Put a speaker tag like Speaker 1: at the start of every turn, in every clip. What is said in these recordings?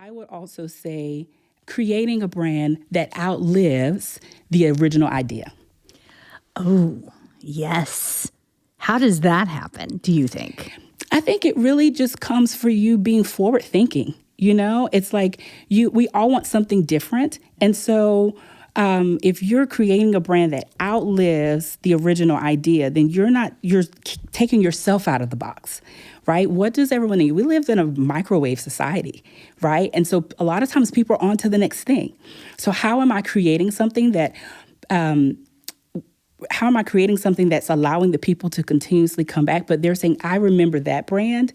Speaker 1: I would also say creating a brand that outlives the original idea.
Speaker 2: Oh, yes. How does that happen, do you think?
Speaker 1: I think it really just comes for you being forward thinking. It's like we all want something different. And so if you're creating a brand that outlives the original idea, then you're taking yourself out of the box, right? What does everyone need? We live in a microwave society, right? And so a lot of times people are on to the next thing. So how am I creating something that's allowing the people to continuously come back? But they're saying, I remember that brand.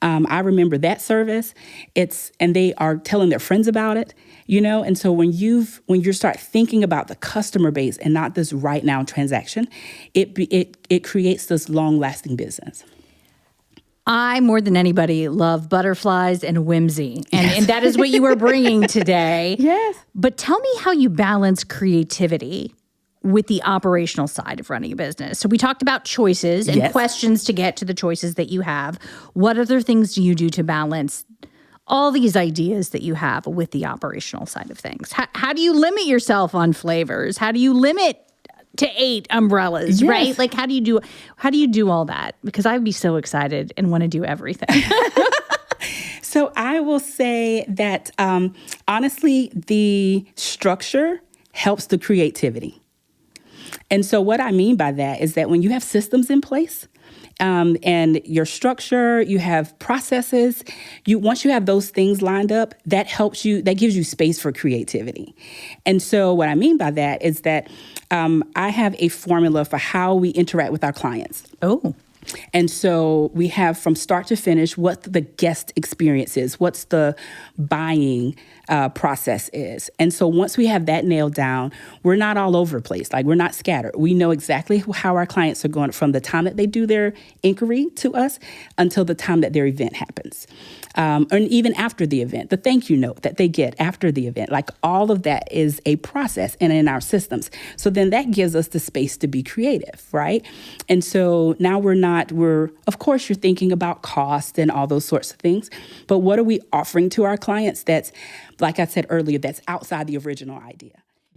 Speaker 1: I remember that service. And they are telling their friends about it, And so when you start thinking about the customer base and not this right now transaction, it creates this long lasting business.
Speaker 2: I, more than anybody, love butterflies and whimsy. And that is what you are bringing today.
Speaker 1: Yes.
Speaker 2: But tell me how you balance creativity with the operational side of running a business. So we talked about choices and questions to get to the choices that you have. What other things do you do to balance all these ideas that you have with the operational side of things? How do you limit yourself on flavors? How do you limit to 8 umbrellas, right? Like, how do you do all that? Because I'd be so excited and want to do everything.
Speaker 1: So I will say that, honestly, the structure helps the creativity. And so what I mean by that is that when you have systems in place, and your structure, you have processes, once you have those things lined up, that gives you space for creativity. And so what I mean by that is that I have a formula for how we interact with our clients.
Speaker 2: Oh.
Speaker 1: And so we have from start to finish what the guest experience is, what's the buying process is. And so once we have that nailed down, we're not all over the place. Like, we're not scattered. We know exactly how our clients are going from the time that they do their inquiry to us until the time that their event happens. And even after the event, the thank you note that they get after the event, like all of that is a process and in our systems. So then that gives us the space to be creative, right? And so now of course, you're thinking about cost and all those sorts of things, but what are we offering to our clients that's, like I said earlier, that's outside the original idea?